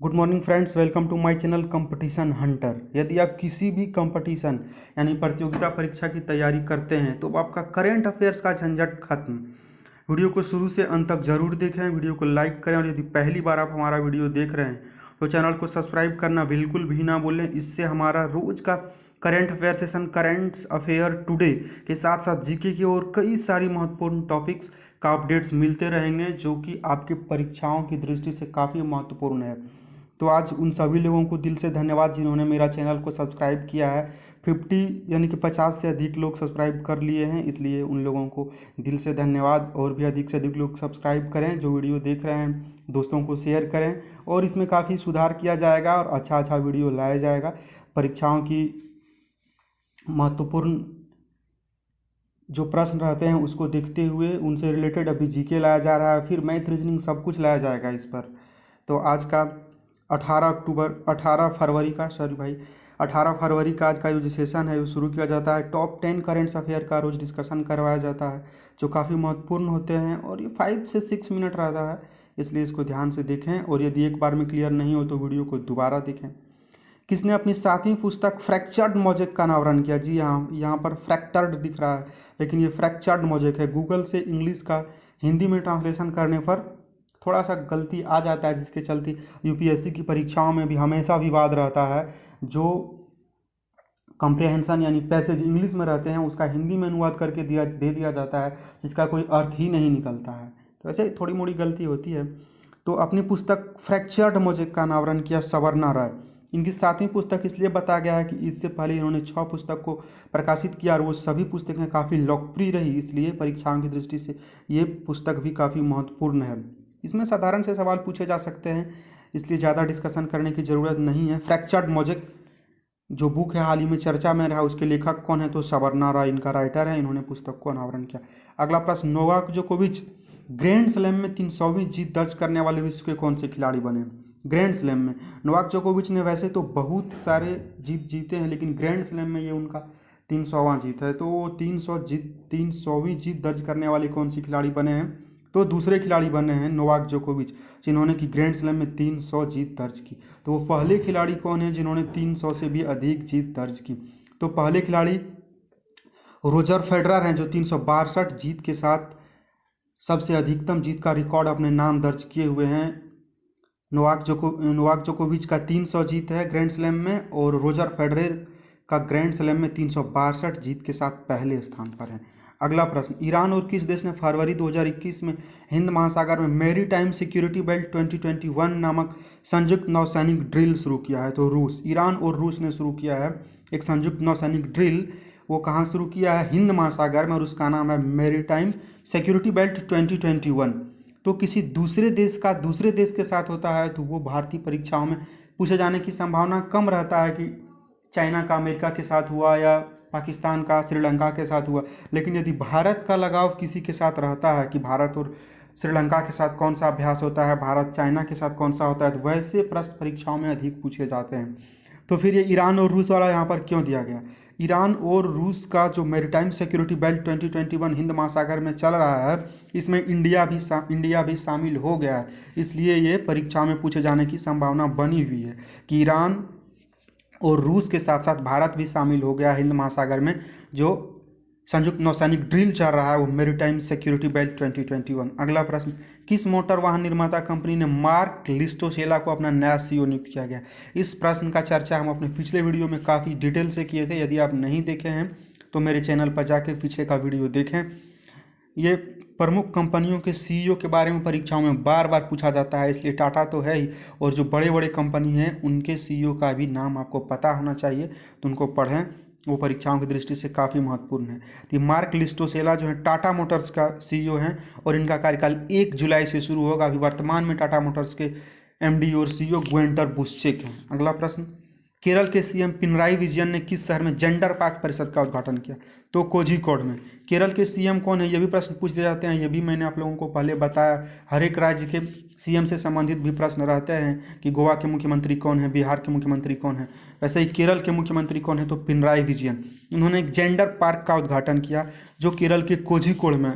Good morning friends, welcome to my channel competition hunter. यदि आप किसी भी कंपटीशन यानी प्रतियोगिता परीक्षा की तैयारी करते हैं तो आपका करेंट अफेयर्स का झंझट खत्म। वीडियो को शुरू से अंत तक जरूर देखें, वीडियो को लाइक करें और यदि पहली बार आप हमारा वीडियो देख रहे हैं तो चैनल को सब्सक्राइब करना बिल्कुल भी ना भूलें। इससे हमारा रोज का current affair session, current affair today के साथ साथ जीके की और कई सारी महत्वपूर्ण टॉपिक्स का अपडेट्स मिलते रहेंगे जो कि आपकी परीक्षाओं की दृष्टि से काफ़ी महत्वपूर्ण है। तो आज उन सभी लोगों को दिल से धन्यवाद जिन्होंने मेरा चैनल को सब्सक्राइब किया है। 50 यानी कि 50 से अधिक लोग सब्सक्राइब कर लिए हैं, इसलिए उन लोगों को दिल से धन्यवाद। और भी अधिक से अधिक लोग सब्सक्राइब करें, जो वीडियो देख रहे हैं दोस्तों को शेयर करें और इसमें काफ़ी सुधार किया जाएगा और अच्छा अच्छा वीडियो लाया जाएगा। परीक्षाओं की महत्वपूर्ण जो प्रश्न रहते हैं उसको देखते हुए उनसे रिलेटेड अभी जीके लाया जा रहा है, फिर मैथ रीजनिंग सब कुछ लाया जाएगा इस पर। तो आज का 18 फरवरी का सॉरी भाई 18 फरवरी का आज का जो सेशन है वो शुरू किया जाता है। टॉप 10 करेंट्स अफेयर का रोज़ डिस्कशन करवाया जाता है जो काफ़ी महत्वपूर्ण होते हैं और ये 5 से 6 मिनट रहता है, इसलिए इसको ध्यान से देखें। और यदि एक बार में क्लियर नहीं हो तो वीडियो को दोबारा देखें। किसने अपनी 7वीं पुस्तक फ्रैक्चर्ड मोज़ेक का अनावरण किया? जी हाँ, यहाँ पर फ्रैक्चर्ड दिख रहा है लेकिन ये फ्रैक्चर्ड मोज़ेक है। गूगल से इंग्लिश का हिंदी में ट्रांसलेशन करने पर थोड़ा सा गलती आ जाता है, जिसके चलते यूपीएससी की परीक्षाओं में भी हमेशा विवाद रहता है। जो कॉम्प्रिहेंशन यानी पैसेज इंग्लिश में रहते हैं उसका हिंदी में अनुवाद करके दे दिया जाता है, जिसका कोई अर्थ ही नहीं निकलता है। तो ऐसे थोड़ी मोड़ी गलती होती है। तो अपनी पुस्तक फ्रैक्चर्ड मोज़ेक का अनावरण किया सवर्णा राय। इनकी 7वीं पुस्तक इसलिए बताया गया है कि इससे पहले इन्होंने 6 पुस्तक को प्रकाशित किया और वो सभी पुस्तकें काफ़ी लोकप्रिय रही, इसलिए परीक्षाओं की दृष्टि से ये पुस्तक भी काफ़ी महत्वपूर्ण है। इसमें साधारण से सवाल पूछे जा सकते हैं, इसलिए ज़्यादा डिस्कशन करने की ज़रूरत नहीं है। फ्रैक्चर्ड मोज़ेक जो बुक है हाल ही में चर्चा में रहा, उसके लेखक कौन है? तो सवर्णा राय इनका राइटर है, इन्होंने पुस्तक को अनावरण किया। अगला प्रश्न, नोवाक जोकोविच ग्रैंड स्लैम में 300वीं जीत दर्ज करने वाले विश्व के कौन से खिलाड़ी बने? ग्रैंड स्लैम में नोवाक जोकोविच ने वैसे तो बहुत सारे जीत जीते हैं, लेकिन ग्रैंड स्लैम में ये उनका 300वां जीत है। तो 300वीं जीत दर्ज करने वाले कौन सी खिलाड़ी बने हैं? तो दूसरे खिलाड़ी बने हैं नोवाक जोकोविच, जिन्होंने कि ग्रैंड स्लैम में 300 जीत दर्ज की। तो वो पहले खिलाड़ी कौन है जिन्होंने 300 से भी अधिक जीत दर्ज की? तो पहले खिलाड़ी रोजर फेडरर हैं, जो 362 जीत के साथ सबसे अधिकतम जीत का रिकॉर्ड अपने नाम दर्ज किए हुए हैं। नोवाक जोकोविच का 300 जीत है ग्रैंड स्लैम में और रोजर फेडरर का ग्रैंड स्लैम में 362 जीत के साथ पहले स्थान पर है। अगला प्रश्न, ईरान और किस देश ने फरवरी 2021 में हिंद महासागर में मैरीटाइम सिक्योरिटी बेल्ट 2021 नामक संयुक्त नौसैनिक ड्रिल शुरू किया है? तो रूस। ईरान और रूस ने शुरू किया है एक संयुक्त नौसैनिक ड्रिल। वो कहाँ शुरू किया है? हिंद महासागर में, और उसका नाम है मैरीटाइम सिक्योरिटी बेल्ट 2021। तो किसी दूसरे देश का दूसरे देश के साथ होता है तो वो भारतीय परीक्षाओं में पूछे जाने की संभावना कम रहता है कि चाइना का अमेरिका के साथ हुआ या पाकिस्तान का श्रीलंका के साथ हुआ। लेकिन यदि भारत का लगाव किसी के साथ रहता है कि भारत और श्रीलंका के साथ कौन सा अभ्यास होता है, भारत चाइना के साथ कौन सा होता है, तो वैसे प्रश्न परीक्षाओं में अधिक पूछे जाते हैं। तो फिर ये ईरान और रूस वाला यहाँ पर क्यों दिया गया? ईरान और रूस का जो मैरीटाइम सिक्योरिटी बेल्ट 2021 हिंद महासागर में चल रहा है, इसमें इंडिया भी शामिल हो गया है, इसलिए ये परीक्षा में पूछे जाने की संभावना बनी हुई है कि ईरान और रूस के साथ साथ भारत भी शामिल हो गया हिंद महासागर में। जो संयुक्त नौसैनिक ड्रिल चल रहा है वो मैरीटाइम सिक्योरिटी बेल्ट 2021। अगला प्रश्न, किस मोटर वाहन निर्माता कंपनी ने मार्क लिस्टोसेला को अपना नया सीईओ नियुक्त किया गया? इस प्रश्न का चर्चा हम अपने पिछले वीडियो में काफ़ी डिटेल से किए थे। यदि आप नहीं देखे हैं तो मेरे चैनल पर जाके पीछे का वीडियो देखें। ये प्रमुख कंपनियों के सीईओ के बारे में परीक्षाओं में बार बार पूछा जाता है, इसलिए टाटा तो है ही, और जो बड़े बड़े कंपनी हैं उनके सीईओ का भी नाम आपको पता होना चाहिए, तो उनको पढ़ें, वो परीक्षाओं की दृष्टि से काफ़ी महत्वपूर्ण है। तो मार्क लिस्टोसेला जो है टाटा मोटर्स का सीईओ हैं और इनका कार्यकाल 1 जुलाई से शुरू होगा। अभी वर्तमान में टाटा मोटर्स के एमडी और सीईओ ग्वेंटर बुश्चेक हैं। अगला प्रश्न, केरल के सीएम पिनराई विजयन ने किस शहर में जेंडर पार्क परिषद का उद्घाटन किया? तो कोझिकोड में। केरल के सीएम कौन है, ये भी प्रश्न पूछ दिए जाते हैं, ये भी मैंने आप लोगों को पहले बताया। हर एक राज्य के सीएम से संबंधित भी प्रश्न रहते हैं कि गोवा के मुख्यमंत्री कौन है, बिहार के मुख्यमंत्री कौन है, वैसे ही केरल के मुख्यमंत्री कौन है? तो पिनराई विजयन। उन्होंने एक जेंडर पार्क का उद्घाटन किया जो केरल के कोझिकोड में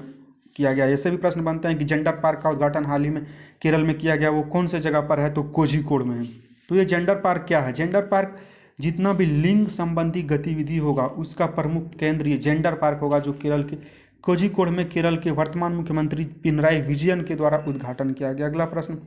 किया गया। ऐसे भी प्रश्न बनते हैं कि जेंडर पार्क का उद्घाटन हाल ही में केरल में किया गया, वो कौन से जगह पर है, तो कोझिकोड में है। तो ये जेंडर पार्क क्या है? जेंडर पार्क जितना भी लिंग संबंधी गतिविधि होगा उसका प्रमुख केंद्र ये जेंडर पार्क होगा, जो केरल के कोझिकोड में केरल के वर्तमान मुख्यमंत्री पिनराई विजयन के द्वारा उद्घाटन किया गया। अगला प्रश्न,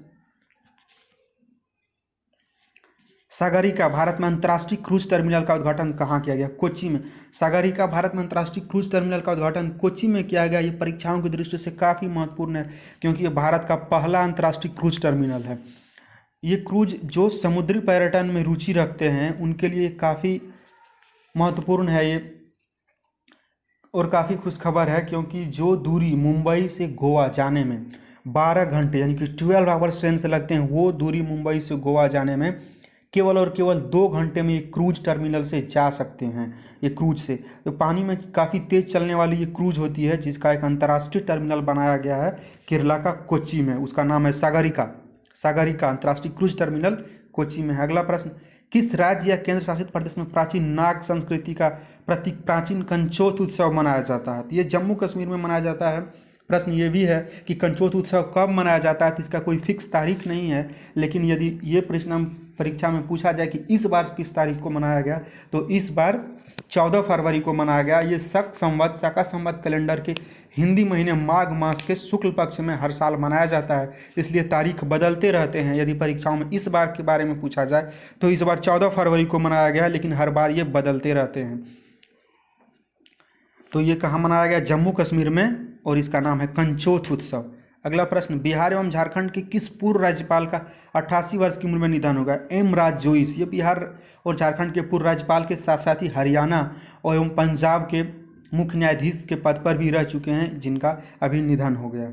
सागरिका भारत में अंतर्राष्ट्रीय क्रूज टर्मिनल का उद्घाटन कहाँ किया गया? कोच्चि में। सागरिका भारत में अंतर्राष्ट्रीय क्रूज टर्मिनल का उद्घाटन कोच्चि में किया गया। ये परीक्षाओं की दृष्टि से काफ़ी महत्वपूर्ण है क्योंकि ये भारत का पहला अंतर्राष्ट्रीय क्रूज टर्मिनल है। ये क्रूज जो समुद्री पर्यटन में रुचि रखते हैं उनके लिए काफ़ी महत्वपूर्ण है ये, और काफ़ी खुशखबर है क्योंकि जो दूरी मुंबई से गोवा जाने में 12 घंटे यानी कि 12 आवर्स ट्रेन से लगते हैं, वो दूरी मुंबई से गोवा जाने में केवल और केवल 2 घंटे में ये क्रूज टर्मिनल से जा सकते हैं। ये क्रूज से तो पानी में काफ़ी तेज़ चलने वाली ये क्रूज होती है, जिसका एक अंतर्राष्ट्रीय टर्मिनल बनाया गया है केरला का कोच्चि में। उसका नाम है सागरिका। सागरिका अंतर्राष्ट्रीय क्रूज टर्मिनल कोच्चि में है। अगला प्रश्न, किस राज्य या केंद्र शासित प्रदेश में प्राचीन नाग संस्कृति का प्रतीक प्राचीन कंचोत उत्सव मनाया जाता है? तो ये जम्मू कश्मीर में मनाया जाता है। प्रश्न ये भी है कि कंचोत उत्सव कब मनाया जाता है, तो इसका कोई फिक्स तारीख नहीं है, लेकिन यदि ये प्रश्न परीक्षा में पूछा जाए कि इस बार किस तारीख को मनाया गया, तो इस बार 14 फरवरी को मनाया गया। ये शाका संवत कैलेंडर के हिंदी महीने माघ मास के शुक्ल पक्ष में हर साल मनाया जाता है, इसलिए तारीख बदलते रहते हैं। यदि परीक्षाओं में इस बार के बारे में पूछा जाए तो इस बार 14 फरवरी को मनाया गया, लेकिन हर बार ये बदलते रहते हैं। तो ये कहाँ मनाया गया? जम्मू कश्मीर में, और इसका नाम है कंचोत उत्सव। अगला प्रश्न, बिहार एवं झारखंड के किस पूर्व राज्यपाल का 88 वर्ष की उम्र में निधन हो गया? एम राज जोइस। ये बिहार और झारखंड के पूर्व राज्यपाल के साथ साथ ही हरियाणा और एवं पंजाब के मुख्य न्यायाधीश के पद पर भी रह चुके हैं, जिनका अभी निधन हो गया।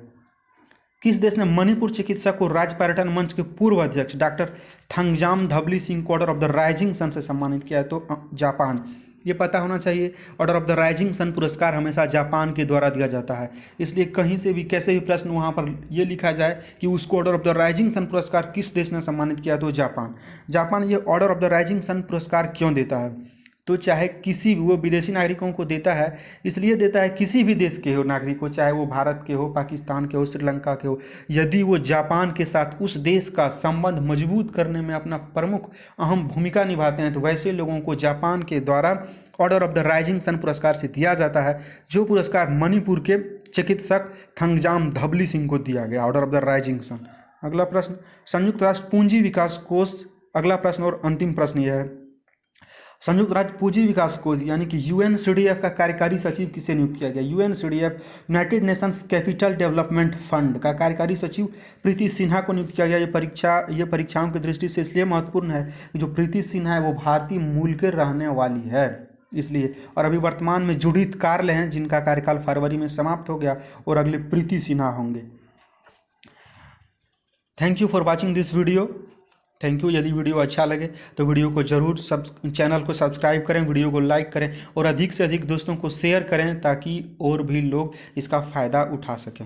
किस देश ने मणिपुर चिकित्सक को राज्य पर्यटन मंच के पूर्व अध्यक्ष डॉक्टर थंगजाम धबली सिंह को order of the rising sun से सम्मानित किया है? तो जापान। ये पता होना चाहिए, order of the rising sun पुरस्कार हमेशा जापान के द्वारा दिया जाता है, इसलिए कहीं से भी कैसे भी प्रश्न वहाँ पर ये लिखा जाए कि उसको order of the rising sun पुरस्कार किस देश ने सम्मानित किया, तो जापान। जापान ये order of the rising sun पुरस्कार क्यों देता है? तो चाहे किसी भी, वो विदेशी नागरिकों को देता है, इसलिए देता है किसी भी देश के हो नागरिक हो, चाहे वो भारत के हो, पाकिस्तान के हो, श्रीलंका के हो, यदि वो जापान के साथ उस देश का संबंध मजबूत करने में अपना प्रमुख अहम भूमिका निभाते हैं, तो वैसे लोगों को जापान के द्वारा order of the rising sun पुरस्कार से दिया जाता है, जो पुरस्कार मणिपुर के चिकित्सक थंगजाम धबली सिंह को दिया गया, order of the rising sun. अगला प्रश्न, संयुक्त राष्ट्र पूंजी विकास कोष। अगला प्रश्न और अंतिम प्रश्न यह है, संयुक्त राष्ट्र पूंजी विकास कोष यानी कि UNCDF का कार्यकारी सचिव किसे नियुक्त किया गया? UNCDF United Nations capital development fund का कार्यकारी सचिव प्रीति सिन्हा को नियुक्त किया गया। ये परीक्षाओं की दृष्टि से इसलिए महत्वपूर्ण है कि जो प्रीति सिन्हा है वो भारतीय मूल के रहने वाली है, इसलिए। और अभी वर्तमान में जुडिथ कार्ले हैं, जिनका कार्यकाल फरवरी में समाप्त हो गया, और अगले प्रीति सिन्हा होंगे। Thank you for watching this video. Thank you. यदि वीडियो अच्छा लगे तो वीडियो को जरूर चैनल को सब्सक्राइब करें, वीडियो को लाइक करें और अधिक से अधिक दोस्तों को शेयर करें, ताकि और भी लोग इसका फ़ायदा उठा सकें।